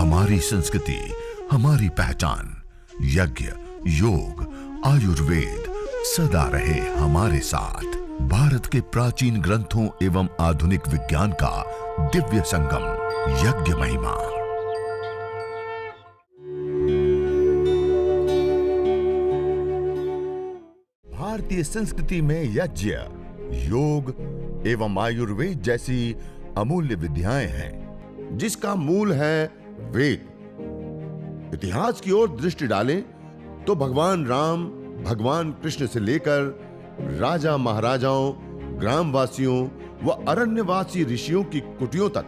हमारी संस्कृति, हमारी पहचान। यज्ञ, योग, आयुर्वेद सदा रहे हमारे साथ। भारत के प्राचीन ग्रंथों एवं आधुनिक विज्ञान का दिव्य संगम, यज्ञ महिमा। भारतीय संस्कृति में यज्ञ, योग एवं आयुर्वेद जैसी अमूल्य विद्याएं हैं, जिसका मूल है वेद। इतिहास की ओर दृष्टि डालें तो भगवान राम, भगवान कृष्ण से लेकर राजा महाराजाओं, ग्रामवासियों व अरण्यवासी ऋषियों की कुटियों तक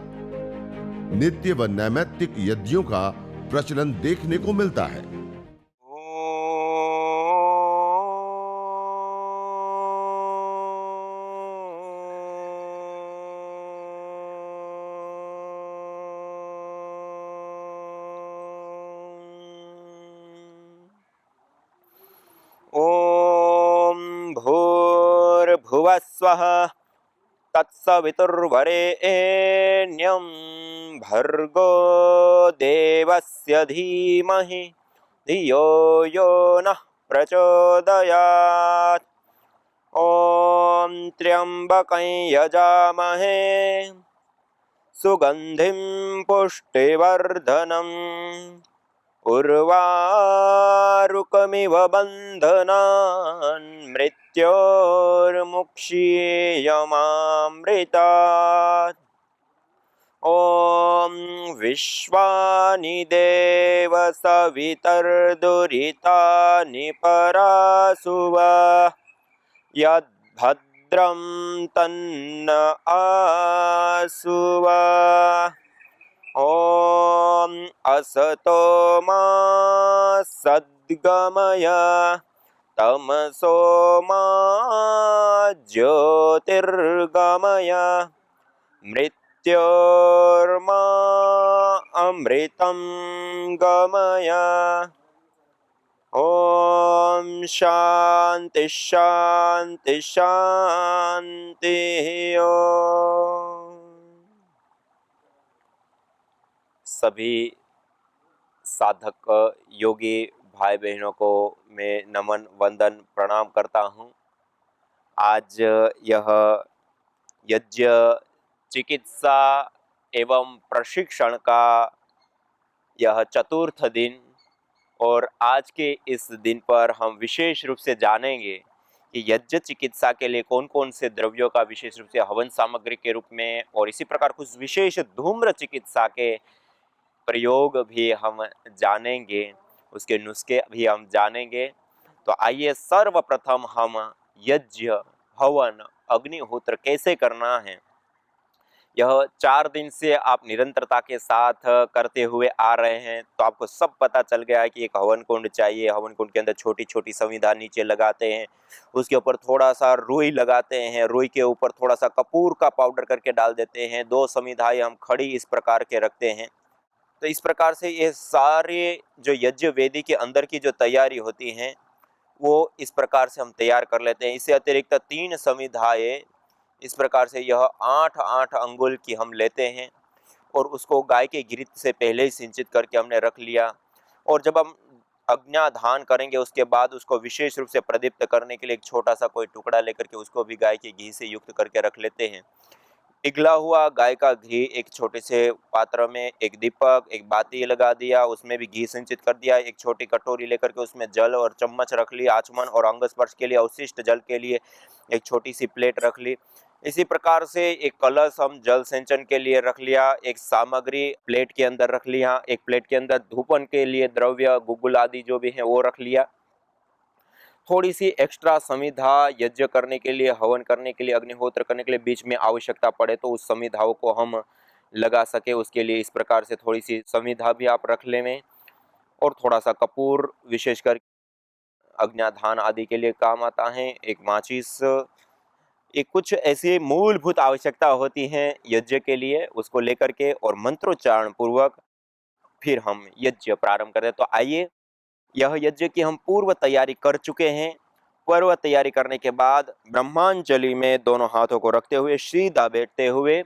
नित्य व नैमित्तिक यज्ञों का प्रचलन देखने को मिलता है। ओम भूर्भुवः स्वः तत्सवितुर्वरेण्यं भर्गो देवस्य धीमहि धियो यो नः प्रचोदयात्। ॐ त्र्यंबकं यजामहे सुगंधिं पुष्टिवर्धनम् उर्वारुकमिव बन्धनान् मृत्योर्मुक्षीयमामृतात्। ॐ विश्वानि देव सवितर्दुरितानि परासुव यद्भद्रं तन्न आसुव। ॐ असतो मा सद्गमय तमसो मा ज्योतिर्गमय मृत्योर्मा अमृतं गमय। ॐ शान्ति शान्ति शान्तिः। सभी साधक योगी भाई बहनों को मैं नमन वंदन प्रणाम करता हूँ। आज यह यज्ञ चिकित्सा एवं प्रशिक्षण का यह चतुर्थ दिन, और आज के इस दिन पर हम विशेष रूप से जानेंगे कि यज्ञ चिकित्सा के लिए कौन कौन से द्रव्यों का विशेष रूप से हवन सामग्री के रूप में, और इसी प्रकार कुछ विशेष धूम्र चिकित्सा के प्रयोग भी हम जानेंगे, उसके नुस्खे भी हम जानेंगे। तो आइए सर्वप्रथम हम यज्ञ, हवन, अग्निहोत्र कैसे करना है, यह 4 दिन से आप निरंतरता के साथ करते हुए आ रहे हैं, तो आपको सब पता चल गया है कि एक हवन कुंड चाहिए। हवन कुंड के अंदर छोटी छोटी संविधा नीचे लगाते हैं, उसके ऊपर थोड़ा सा रुई लगाते हैं, रुई के ऊपर थोड़ा सा कपूर का पाउडर करके डाल देते हैं। 2 संविधाएं हम खड़ी इस प्रकार के रखते हैं। तो इस प्रकार से ये सारे जो यज्ञ वेदी के अंदर की जो तैयारी होती हैं वो इस प्रकार से हम तैयार कर लेते हैं। इससे अतिरिक्त 3 संविधाएं इस प्रकार से यह 8-8 अंगुल की हम लेते हैं, और उसको गाय के घृत से पहले ही सिंचित करके हमने रख लिया। और जब हम अग्न्याधान करेंगे उसके बाद उसको विशेष रूप से प्रदीप्त करने के लिए एक छोटा सा कोई टुकड़ा लेकर के उसको भी गाय के घी से युक्त करके रख लेते हैं। पिघला हुआ गाय का घी एक छोटे से पात्र में, एक दीपक, एक बाती लगा दिया, उसमें भी घी सिंचित कर दिया। एक छोटी कटोरी लेकर के उसमें जल और चम्मच रख ली, आचमन और अंग स्पर्श के लिए अवशिष्ट जल के लिए एक छोटी सी प्लेट रख ली। इसी प्रकार से एक कलश हम जल सिंचन के लिए रख लिया, एक सामग्री प्लेट के अंदर रख लिया, एक प्लेट के अंदर धूपन के लिए द्रव्य गुग्गुल आदि जो भी है वो रख लिया। थोड़ी सी एक्स्ट्रा संविधा यज्ञ करने के लिए, हवन करने के लिए, अग्निहोत्र करने के लिए बीच में आवश्यकता पड़े तो उस संविधाओं को हम लगा सके, उसके लिए इस प्रकार से थोड़ी सी संविधा भी आप रख लें। और थोड़ा सा कपूर विशेषकर अग्न्याधान आदि के लिए काम आता है, एक माचिस, एक कुछ ऐसी मूलभूत आवश्यकता होती हैं यज्ञ के लिए, उसको लेकर के और मंत्रोच्चारण पूर्वक फिर हम यज्ञ प्रारंभ करते हैं। तो आइए, यह यज्ञ की हम पूर्व तैयारी कर चुके हैं। पूर्व तैयारी करने के बाद ब्रह्मांजलि में दोनों हाथों को रखते हुए सीधा बैठते हुए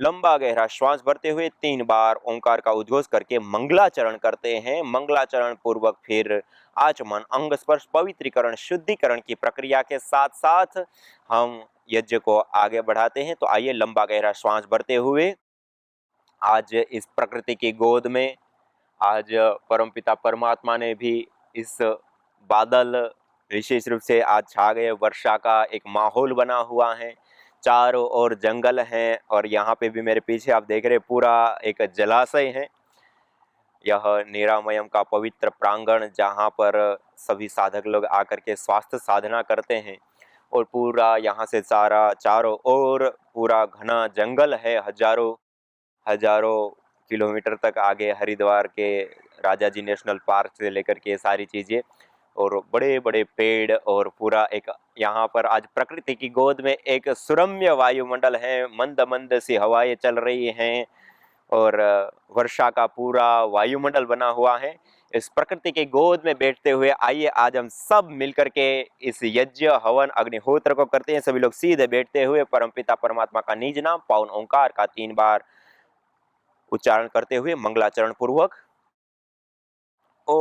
लंबा गहरा श्वास भरते हुए 3 बार ओंकार का उद्घोष करके मंगलाचरण करते हैं। मंगलाचरण पूर्वक फिर आचमन, अंग स्पर्श, पवित्रीकरण, शुद्धिकरण की प्रक्रिया के साथ साथ हम यज्ञ को आगे बढ़ाते हैं। तो आइए लंबा गहरा श्वास भरते हुए आज इस प्रकृति की गोद में, आज परमपिता परमात्मा ने भी इस बादल विशेष रूप से आज छा गए, वर्षा का एक माहौल बना हुआ है, चारों ओर जंगल हैं और यहाँ पे भी मेरे पीछे आप देख रहे हैं पूरा एक जलाशय है। यह निरामयम का पवित्र प्रांगण जहाँ पर सभी साधक लोग आकर के स्वास्थ्य साधना करते हैं और पूरा यहाँ से चारों ओर पूरा घना जंगल है, हजारों हजारों किलोमीटर तक आगे हरिद्वार के राजा जी नेशनल पार्क से लेकर के सारी चीजें और बड़े बड़े पेड़ और पूरा एक यहाँ पर आज प्रकृति की गोद में एक सुरम्य वायुमंडल है, मंद मंद सी हवाएं चल रही हैं और वर्षा का पूरा वायुमंडल बना हुआ है। इस प्रकृति की गोद में बैठते हुए आइए आज हम सब मिलकर के इस यज्ञ हवन अग्निहोत्र को करते हैं। सभी लोग सीधे बैठते हुए परमपिता परमात्मा का निज नाम पावन ओंकार का 3 बार उच्चारण करते हुए मंगलाचरण पूर्वक ओ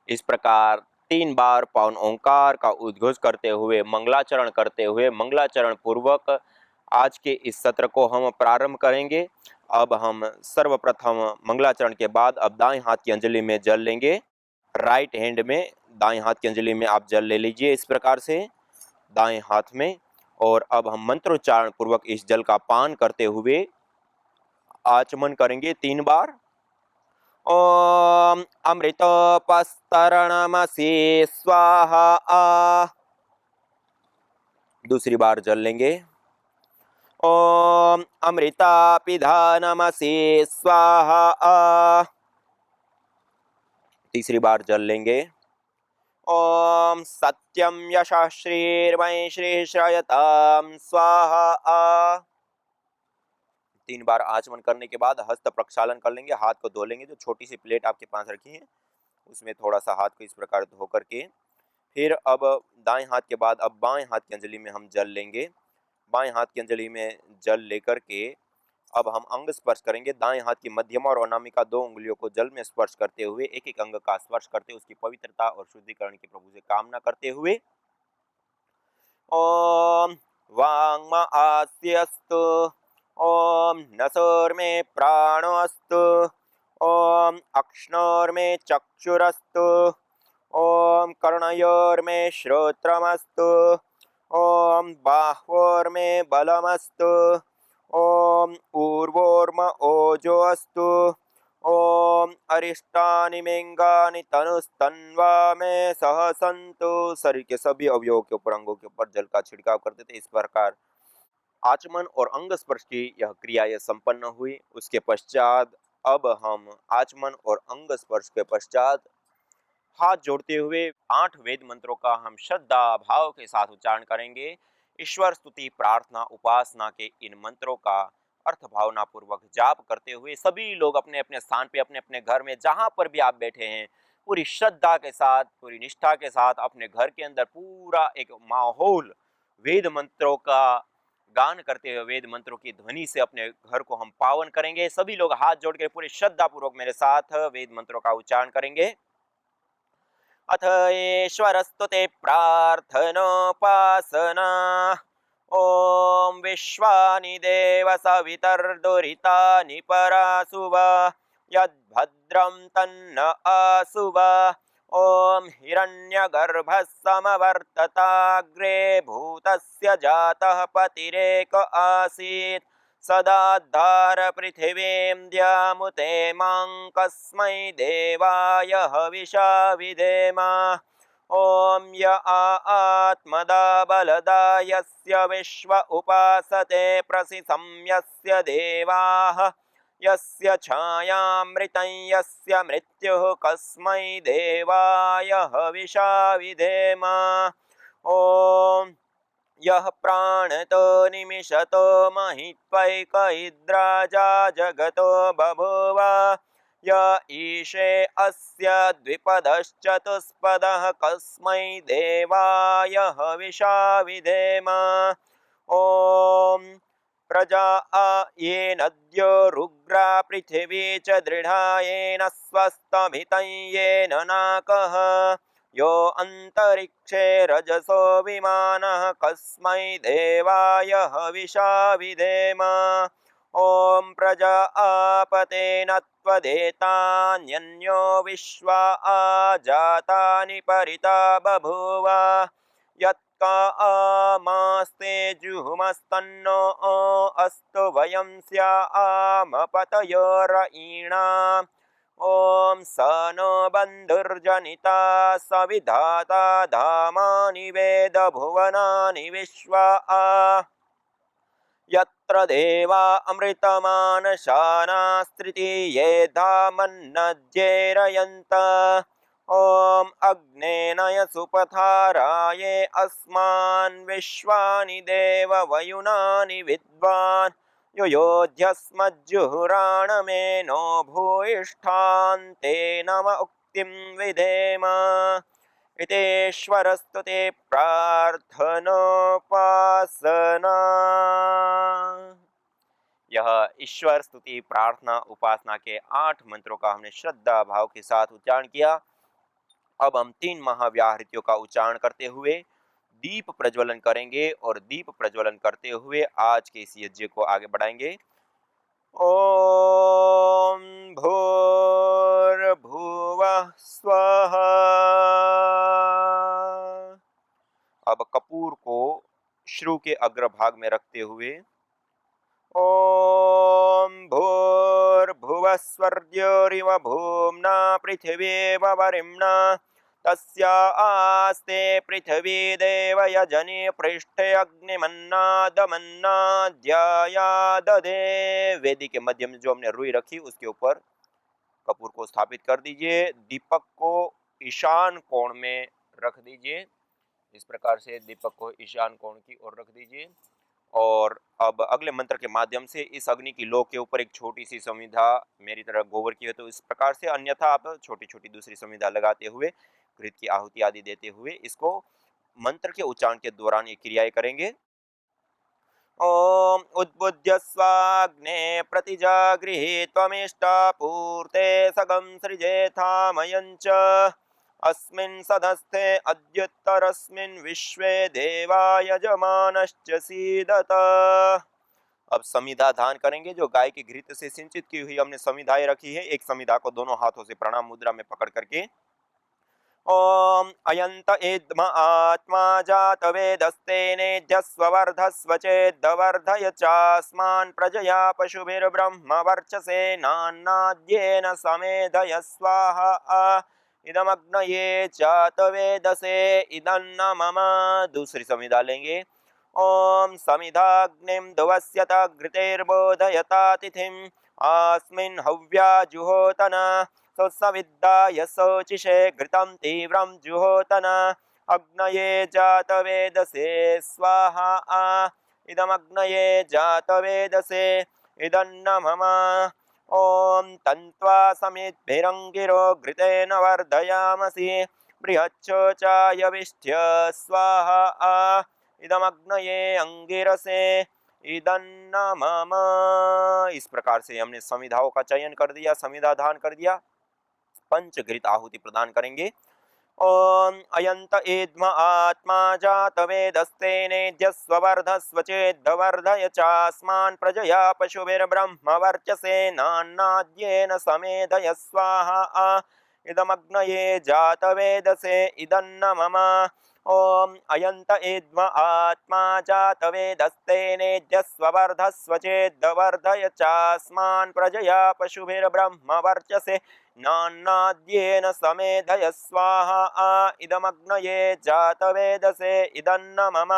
इस प्रकार 3 बार पावन ओंकार का उद्घोष करते हुए मंगलाचरण करते हुए मंगलाचरण पूर्वक आज के इस सत्र को हम प्रारंभ करेंगे। अब हम सर्वप्रथम मंगलाचरण के बाद अब दाएं हाथ की अंजलि में जल लेंगे। राइट हैंड में दाएं हाथ की अंजलि में आप जल ले लीजिए इस प्रकार से दाएं हाथ में, और अब हम मंत्रोच्चारण पूर्वक इस जल का पान करते हुए आचमन करेंगे 3 बार। ओम अमृतोपस्तरणमसि स्वाहा आ। दूसरी बार जल लेंगे। ओम अमृतापिधानमसि स्वाहा आ। तीसरी बार जल लेंगे। ओम सत्यम यशः श्रीर्मयि श्री श्रयताम स्वाहा आ। 3 बार आचमन करने के बाद हस्त प्रक्षालन कर लेंगे, हाथ को धो लेंगे। जो छोटी सी प्लेट आपके पास रखी है उसमें थोड़ा सा हाथ को इस प्रकार धो करके फिर अब दाएं हाथ के बाद अब बाएं हाथ की अंजलि में हम जल लेंगे। बाएं हाथ की अंजलि में जल लेकर के अब हम अंग स्पर्श करेंगे। दाएं हाथ की मध्यमा और अनामिका 2 उंगलियों को जल में स्पर्श करते हुए एक एक अंग का स्पर्श करते उसकी पवित्रता और शुद्धिकरण की प्रभु से कामना करते हुए ओम वांग आस्यस्तु, ओम नसोर्मे प्राणोऽस्तु, ओम अक्ष्णोर्मे चक्षुरस्तु, ओम कर्णयोर्मे श्रोत्रमस्तु, ओम बाह्वोर्मे बलमस्तु, ओम ऊर्वोर्म ओजोऽस्तु, ओम अरिष्टानि मेंगानि तनुस्तन्वा में सह संतु। शरीर के सभी अवयवों के ऊपर अंगों के ऊपर जल का छिड़काव करते थे। इस प्रकार आचमन और अंग स्पर्श की यह क्रिया यह संपन्न हुई। उसके पश्चात अब हम आचमन और अंग स्पर्श के पश्चात हाथ जोड़ते हुए 8 वेद मंत्रों का हम श्रद्धा भाव के साथ उच्चारण करेंगे। ईश्वर स्तुति प्रार्थना उपासना के इन मंत्रों का अर्थ भावना पूर्वक जाप करते हुए सभी लोग अपने अपने स्थान पे अपने अपने घर में जहां पर भी आप बैठे हैं पूरी श्रद्धा के साथ पूरी निष्ठा के साथ अपने घर के अंदर पूरा एक माहौल वेद मंत्रों का गान करते हुए वेद मंत्रों की ध्वनि से अपने घर को हम पावन करेंगे। सभी लोग हाथ जोड़ कर पूरी श्रद्धा पूर्वक मेरे साथ वेद मंत्रों का उच्चारण करेंगे। अथ ईश्वरस्तु ते प्रार्थनोपासना, ओम विश्वानि देव सवितर्दुरितानि परासुव यद्भद्रं तन्न आसुव, ओम हिरण्यगर्भः समवर्तताग्रे भूतस्य जातः पतिरेक आसीत् सदाद्धार पृथिवीं द्यामुते मां कस्मै देवाय हविषा विधेम। ॐ य आत्मदा बलदा यस्य विश्व उपासते प्रसिसंयस्य देवाः यस्य छायामृतं यस्य मृत्युः कस्मै देवाय हविषा विधेम। ॐ यः प्राणतो निमिषतो महित्वैकैद्राजा जगतो बभूव य ईशे अस्य द्विपदश्चतुष्पदः कस्मै देवाय हविषा विधेम। ॐ प्रजा येनद्यो रुग्रा पृथिवी च दृढा येन स्वस्तभितं येन नाकः यो अन्तरिक्षे रजसो विमानः कस्मै देवाय हविषा विधेम। ॐ प्रजापतेन त्वदेतान्यन्यो विश्वा जातानि परिता बभूव यत्कामास्ते जुहुमस्तन्नो अस्तु वयं स्याम पतयोरयीणाम्। ॐ स नो बन्धुर्जनिता सविधाता धामानि वेदभुवनानि विश्वा यत्र देवा अमृतमानशानास्त्रितीये धामन्नज्जेरयन्त। ॐ अग्नेनय सुपथाराये अस्मान् विश्वानि देववयुनानि विद्वान् युयोध्यस्मज्जुहुराणमेनो भूयिष्ठान्ते नम उक्तिं विधेम। इतेश्वरस्तुते प्रार्थनोपासना। यह ईश्वर स्तुति प्रार्थना उपासना के 8 मंत्रों का हमने श्रद्धा भाव के साथ उच्चारण किया। अब हम 3 महाव्याहृतियों का उच्चारण करते हुए दीप प्रज्वलन करेंगे और दीप प्रज्वलन करते हुए आज के इस यज्ञ को आगे बढ़ाएंगे। ओम भूर्भुवः स्वः। अब कपूर को श्रु के अग्रभाग में रखते हुए ओम भूर्भुवः स्वर्ग्योरिव भूम्ना पृथिवीव वरिम्ना तस्या आस्ते पृथिवी देव यजनि पृष्ठे अग्निमन्नादमन्नाद्याया दधे। वेदी के मध्य में जो हमने रुई रखी उसके ऊपर कपूर को स्थापित कर दीजिए। दीपक को ईशान कोण में रख दीजिए। इस प्रकार से दीपक को ईशान कोण की ओर रख दीजिए। और अब अगले मंत्र के माध्यम से इस अग्नि की लो के ऊपर एक छोटी सी संविधा मेरी तरह गोबर की है तो इस प्रकार से, अन्यथा आप छोटी छोटी दूसरी संविधा लगाते हुए घृत की आहुति आदि देते हुए इसको मंत्र के उच्चारण के दौरान ये क्रियाएं करेंगे। ओम उद्बुद्ध्य स्वाग्ने प्रतिजागृहे त्वमिष्टा पूर्ते सगं सृजेथामयञ्च अस्मिन् सदस्थे अद्युत्तरस्मिन् विश्वे देवा यजमानश्च सीदत। अब समिधा दान करेंगे। जो गाय के घृत से सिंचित की हुई हमने समिधाएं रखी है, एक समिधा को दोनों हाथों से प्रणाम मुद्रा में पकड़ करके ओम अयंत इद्म आत्मा जात वेदस्तेनेध्यस्वर्धस्व चेद्वर्धय चास्मान् प्रजया पशुभिर्ब्रह्म वर्चसे नान्नाद्येन समेधय स्वाहा इदमग्नये जात वेदसे इदन्न मम। दूसरी समिधा लेंगे। ओम समिधाग्निं दुवस्यत घृतेर्बोधयता तिथिम् आस्मिन् हव्या जुहोतन सविद्धाय शोचिषे घृतं तीव्रं जुहोतन अग्नये जात वेदसे स्वाहा इदमग्नये जात वेदसे इदन्न मम। ओम तन्त्वा समिद्भिरङ्गिरो घृतेन वर्धयामसि बृहच्छोचाय विष्ठ्य स्वाहा इदमग्नये अंगिरसे इदन्न मम। इस प्रकार से हमने समिधाओं का चयन कर दिया, समिधा दान कर दिया। पंचघृत आहुति प्रदान करेंगे। ओम अयंत इद्म आत्मा जात वेदस्तेनेध्यस्वर्धस्व चेद्वर्धय चास्मान् प्रजया पशुभिर्ब्रह्म वर्चसे नान्नाद्येन समेधय स्वाहा इदमग्नये जात वेदसे इदन्न मम। ॐ अयन्त एद्म आत्मा जातवेदस्तेनेद्यस्ववर्धस्व चेद्वर्धय चास्मान् प्रजया पशुभिर्ब्रह्मवर्चसे नान्नाद्येन समेधय स्वाहा इदमग्नये जातवेदसे इदन्न मम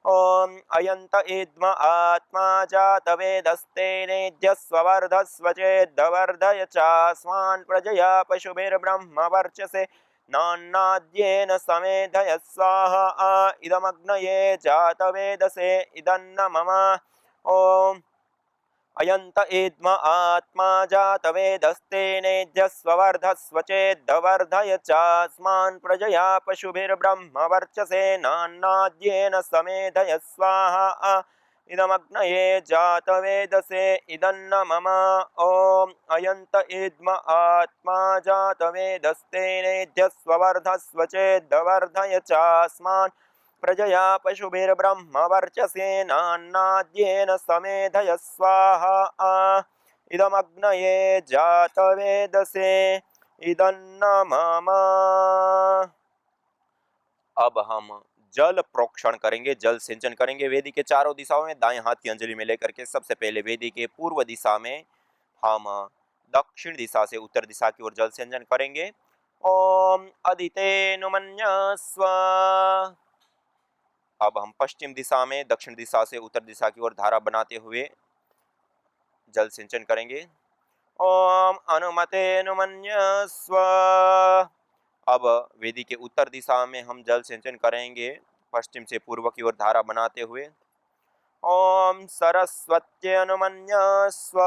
ॐ अयन्त इद्म आत्मा जातवेदस्तेनेद्यस्ववर्धस्व चेद्वर्धय चास्मान् प्रजया पशुभिर्ब्रह्मवर्चसे नान्नाद्येन समेधय स्वाहा इदमग्नये जातवेदसे इदन्न मम ॐ अयन्त इद्म आत्मा जातवेदस्तेनेद्यस्ववर्धस्व चेद्वर्धय चास्मान् प्रजया पशुभिर्ब्रह्मवर्चसे नान्नाद्येन समेधय स्वाहा इदमग्नये जातवेदसे इदन्न मम ॐ अयन्त इद्म आत्मा जातवेदस्तेनेद्यस्ववर्धस्व चेद्वर्धय चास्मान् प्रजया पशुभिर्ब्रह्मवर्चसे नान्नाद्येन समेधय स्वाहा इदमग्नये जातवेदसे इदन्न मम। अब हम जल प्रोक्षण करेंगे, जल सिंचन करेंगे वेदी के चारों दिशाओं में। दाएं हाथ की अंजलि में लेकर के सबसे पहले वेदी के पूर्व दिशा में हम दक्षिण दिशा से उत्तर दिशा की ओर जल सिंचन करेंगे। ओम अदितेनुमन्यस्व। अब हम पश्चिम दिशा में दक्षिण दिशा से उत्तर दिशा की ओर धारा बनाते हुए जल सिंचन करेंगे। ओम अनुमतेनुमन्यस्व। अब वेदी के उत्तर दिशा में हम जल सिंचन करेंगे पश्चिम से पूर्व की ओर धारा बनाते हुए। ओम सरस्वत्यनुमन्यस्व।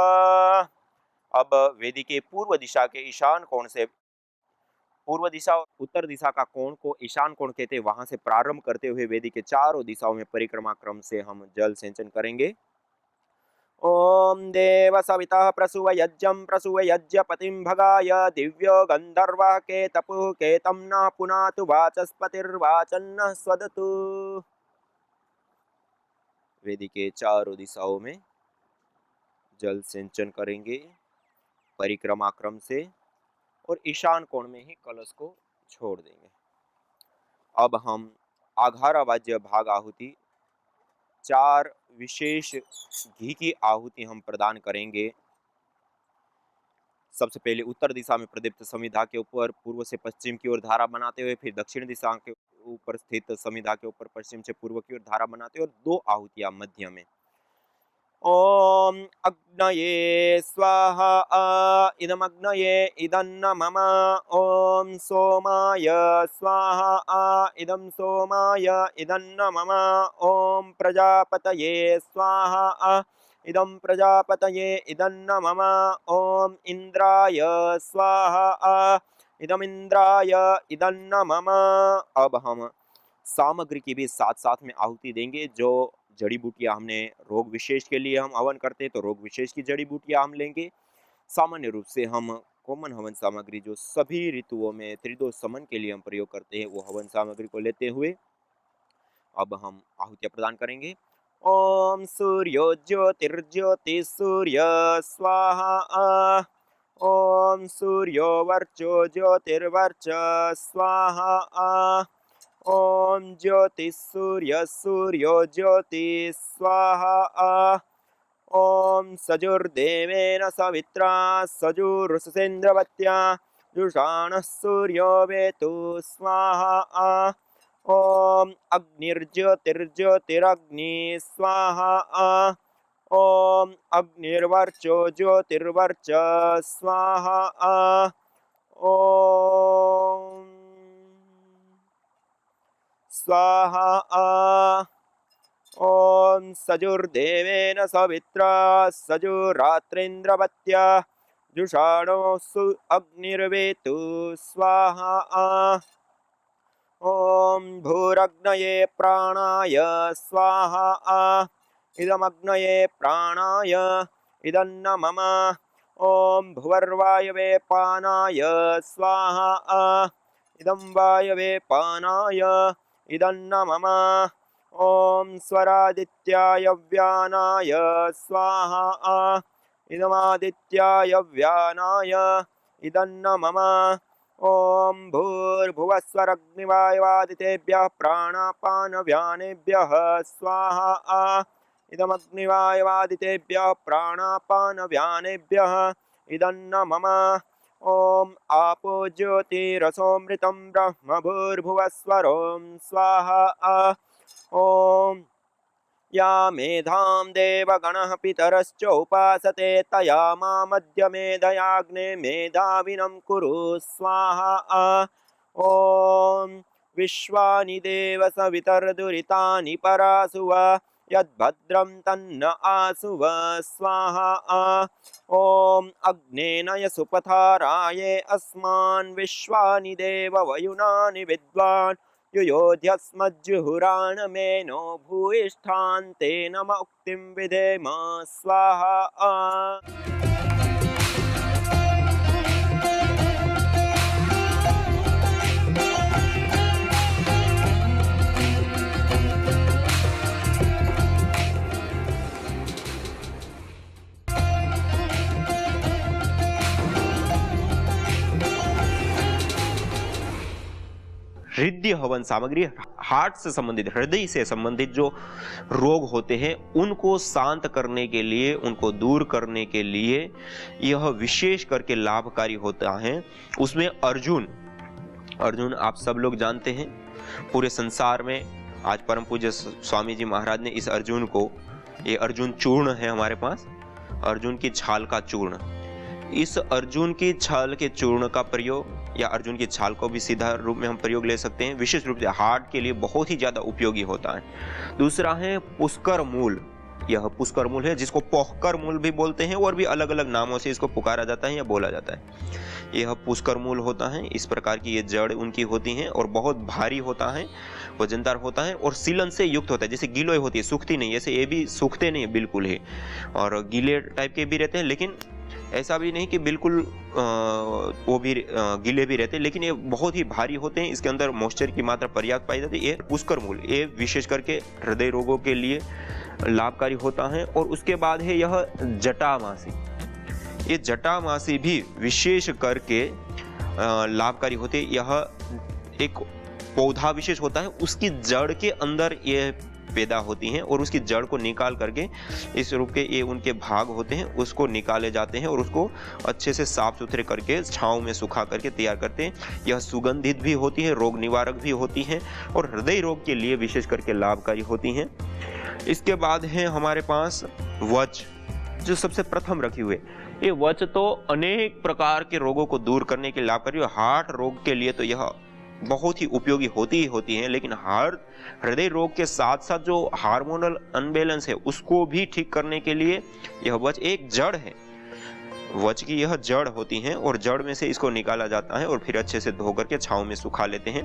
अब वेदी के पूर्व दिशा के ईशान कोण से, पूर्व दिशा उत्तर दिशा का कोण को ईशान कोण कहते हैं, वहां से प्रारंभ करते हुए वेदी के चारों दिशाओं में परिक्रमा क्रम से हम जल सिंचन करेंगे। ओम देव सविता प्रसूव यज्ञं प्रसूव यज्ञपतिं भगाय दिव्यो गंधर्वः केतपुः केतं न पुनातु वाचस्पतिर्वाचन्नः स्वदतु। वेदी के चारों दिशाओं में जल सिंचन करेंगे परिक्रमा क्रम से और ईशान कोण में ही कलश को छोड़ देंगे। अब हम आघारा वाज्य भाग आहुति 4 विशेष घी की आहुति हम प्रदान करेंगे। सबसे पहले उत्तर दिशा में प्रदीप्त समिधा के ऊपर पूर्व से पश्चिम की ओर धारा बनाते हुए, फिर दक्षिण दिशा के ऊपर स्थित समिधा के ऊपर पश्चिम से पूर्व की ओर धारा बनाते हुए और 2 आहुतियां मध्य में। ओम अग्नये स्वाहा इदमग्नये इदन्न मम। ओम सोमाय स्वाहा इदं सोमाय इदन्न मम। ओम प्रजापतये स्वाहा इदं प्रजापतये इदन्न मम। ओम इंद्राय स्वाहा इदम इंद्राय इदन्न मम। अब हम सामग्री की भी साथ साथ में आहुति देंगे। जो जड़ी बूटियां हमने रोग विशेष के लिए हम हवन करते हैं तो रोग विशेष की जड़ी बूटियां हम लेंगे। सामान्य रूप से हम कॉमन हवन सामग्री जो सभी ऋतुओं में त्रिदोष समन के लिए हम प्रयोग करते हैं वो हवन सामग्री को लेते हुए अब हम आहुतियां प्रदान करेंगे। ओम सूर्यो ज्योतिर्ज्योति सूर्य स्वाहा। ओम सूर्यो वर्चो ज्योतिर्वर्च स्वाहा। ओम ज्योति सूर्य सूर्यो ज्योति स्वाहा। ओम सजुर्देवेन सवित्रा सजुरुसेन्द्रवत्या जुषाणः सूर्यो वेतु स्वाहा। ओम अग्निर्ज्योतिर्ज्योतिरग्नि स्वाहा। ओम अग्निर्वर्चो ज्योतिर्वर्च स्वाहा। ओम स्वाहा। ओम सजुर्देवेन सवित्रा सजुरात्रेन्द्रवत्या जुषाणो अग्निर्वेतु स्वाहा। ओम भूरग्नये प्राणाय स्वाहा इदमग्नये प्राणाय इदन्न मम। ओम भुवर्वायवे पानाय स्वाहा इदं वायवे पानाय इदन्न मम। ओम स्वरादित्याय व्यानाय स्वाहा इदमादित्याय व्यानाय इदन्न मम। ॐ भूर्भुवस्वरग्निवायुवादितेभ्यः प्राणापानव्यानेभ्यः स्वाहा। इदमग्निवायुवादितेभ्यः प्राणापानव्यानेभ्यः इदन्न मम। ॐ आपो ज्योतिरसोऽमृतं ब्रह्म भूर्भुवस्वरों स्वाहा। ॐ या मेधां देवगणः पितरश्च उपासते तया मामद्य मेधयाग्ने मेधाविनं कुरु स्वाहा। ॐ विश्वानि देव सवितर्दुरितानि परासुव यद्भद्रं तन्न आसुव स्वाहा। ॐ अग्नेनय सुपथाराये अस्मान् विश्वानि देव वयुनानि विद्वान् युयोध्यस्मज्जुहुराणमेनो भूयिष्ठान्ते नम उक्तिं विधेम स्वाहा। हृदय हवन सामग्री हार्ट से संबंधित, हृदय से संबंधित जो रोग होते हैं उनको शांत करने के लिए, उनको दूर करने के लिए यह विशेष करके लाभकारी होता है। उसमें अर्जुन आप सब लोग जानते हैं, पूरे संसार में आज परम पूज्य स्वामी जी महाराज ने इस अर्जुन को, ये अर्जुन चूर्ण है हमारे पास, अर्जुन की छाल का चूर्ण, इस अर्जुन की छाल के चूर्ण का प्रयोग या अर्जुन की छाल को भी सीधा रूप में हम प्रयोग ले सकते हैं, विशेष रूप से हार्ट के लिए बहुत ही ज्यादा उपयोगी होता है। दूसरा है पुष्कर मूल, यह पुष्कर मूल है जिसको पोहकर मूल भी बोलते हैं और भी अलग अलग नामों से इसको पुकारा जाता है या बोला जाता है। यह पुष्कर मूल होता है, इस प्रकार की ये जड़ उनकी होती हैं और बहुत भारी होता है, वजनदार होता है और सीलन से युक्त होता है। जैसे गिलोय होती है, सूखती नहीं, ऐसे ये भी सूखते नहीं बिल्कुल ही, और गीले टाइप के भी रहते हैं, लेकिन ऐसा भी नहीं कि बिल्कुल वो भी गीले भी रहते हैं, लेकिन ये बहुत ही भारी होते हैं, इसके अंदर मॉइस्चर की मात्रा पर्याप्त पाई जाती है। ये पुष्कर मूल, ये विशेष करके हृदय रोगों के लिए लाभकारी होता है। और उसके बाद है यह जटामासी, ये जटामासी भी विशेष करके लाभकारी होते हैं। यह एक पौधा विशेष होता है, उसकी जड़ के अंदर ये पैदा होती हैं और उसकी जड़ को निकाल करके इस रूप के ये उनके भाग होते हैं, उसको निकाले जाते हैं और उसको अच्छे से साफ सुथरे करके छांव में सुखा करके तैयार करते हैं। यह सुगंधित भी होती है, रोग निवारक भी होती हैं और हृदय रोग के लिए विशेष करके लाभकारी होती हैं। इसके बाद है हमारे पास वच, जो सबसे प्रथम रखी हुई। ये वच तो अनेक प्रकार के रोगों को दूर करने के लाभकारी, हार्ट रोग के लिए तो यह बहुत ही उपयोगी होती है, लेकिन हृदय रोग के साथ साथ जो हार्मोनल अनबैलेंस है उसको भी ठीक करने के लिए यह वच एक जड़ है, वच की यह जड़ होती है और जड़ में से इसको निकाला जाता है और फिर अच्छे से धो करके छांव में सुखा लेते हैं।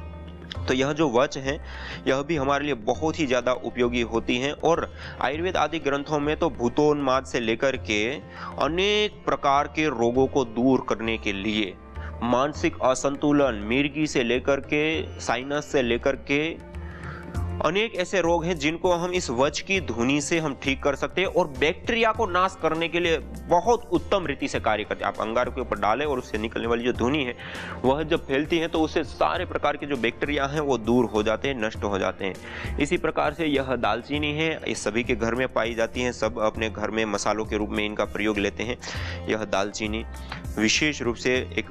तो यह जो वच है यह भी हमारे लिए बहुत ही ज्यादा उपयोगी होती है। और आयुर्वेद आदि ग्रंथों में तो भूतोन्माद से लेकर के अनेक प्रकार के रोगों को दूर करने के लिए, मानसिक असंतुलन, मिर्गी से लेकर के साइनस से लेकर के अनेक ऐसे रोग हैं जिनको हम इस वच की धुनी से हम ठीक कर सकते हैं और बैक्टीरिया को नाश करने के लिए बहुत उत्तम रीति से कार्य करते हैं। आप अंगारों के ऊपर डालें और उससे निकलने वाली जो धुनी है वह जब फैलती है तो उससे सारे प्रकार के जो बैक्टीरिया हैं वो दूर हो जाते हैं, नष्ट हो जाते हैं। इसी प्रकार से यह दालचीनी है, ये सभी के घर में पाई जाती है, सब अपने घर में मसालों के रूप में इनका प्रयोग लेते हैं। यह दालचीनी विशेष रूप से एक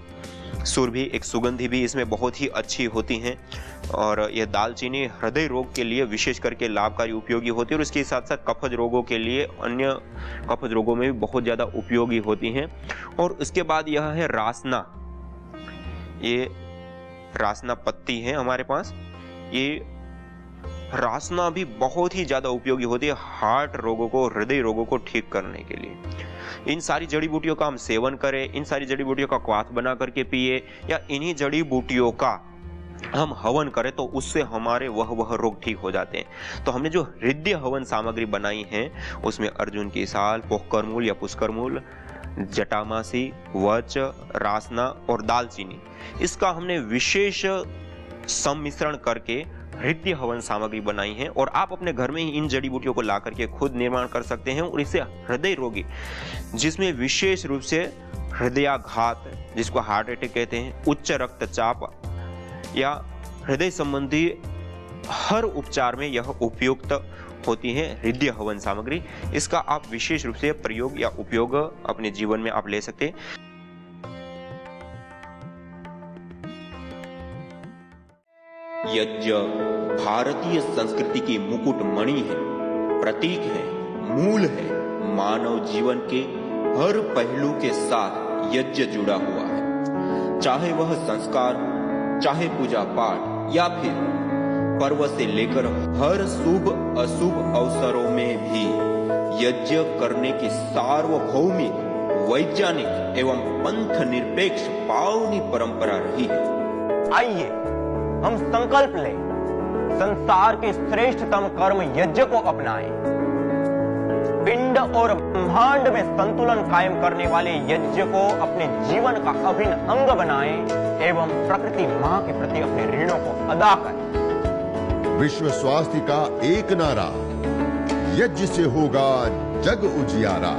सुरभि, एक सुगंधि भी इसमें बहुत ही अच्छी होती हैं और यह दालचीनी हृदय रोग के लिए विशेष करके लाभकारी उपयोगी होती है और इसके साथ साथ कफज रोगों के लिए, अन्य कफज रोगों में भी बहुत ज़्यादा उपयोगी होती हैं। और उसके बाद यह है रासना, ये रासना पत्ती है हमारे पास, ये रासना भी बहुत ही ज़्यादा उपयोगी होती है हार्ट रोगों को, हृदय रोगों को ठीक करने के लिए। इन सारी जड़ी बूटियों का हम सेवन करें, इन सारी जड़ी बूटियों का क्वाथ बना करके पिए या इन्हीं जड़ी बूटियों का हम हवन करें तो उससे हमारे वह रोग ठीक हो जाते हैं। तो हमने जो हृदय हवन सामग्री बनाई है उसमें अर्जुन की साल, पोहकर मूल या पुष्कर मूल, जटामासी, वच, रासना और दालचीनी, इसका हमने विशेष सम्मिश्रण करके हृदय हवन सामग्री बनाई है और आप अपने घर में ही इन जड़ी बूटियों को ला करके खुद निर्माण कर सकते हैं। और इसे हृदय रोगी, जिसमें विशेष रूप से हृदयाघात, जिसको हार्ट अटैक कहते हैं, उच्च रक्तचाप या हृदय संबंधी हर उपचार में यह उपयुक्त होती है हृदय हवन सामग्री। इसका आप विशेष रूप से प्रयोग या उपयोग अपने जीवन में आप ले सकते हैं। यज्ञ भारतीय संस्कृति की मुकुट मणि है, प्रतीक है, मूल है। मानव जीवन के हर पहलू के साथ यज्ञ जुड़ा हुआ है, चाहे वह संस्कार, चाहे पूजा पाठ या फिर पर्व से लेकर हर शुभ अशुभ अवसरों में भी यज्ञ करने की सार्वभौमिक, वैज्ञानिक एवं पंथ निरपेक्ष पावनी परंपरा रही है। आइए हम संकल्प लें, संसार के श्रेष्ठतम कर्म यज्ञ को अपनाएं। पिंड और ब्रह्मांड में संतुलन कायम करने वाले यज्ञ को अपने जीवन का अभिन्न अंग बनाएं एवं प्रकृति मां के प्रति अपने ऋणों को अदा करें। विश्व स्वास्थ्य का एक नारा, यज्ञ से होगा जग उजियारा।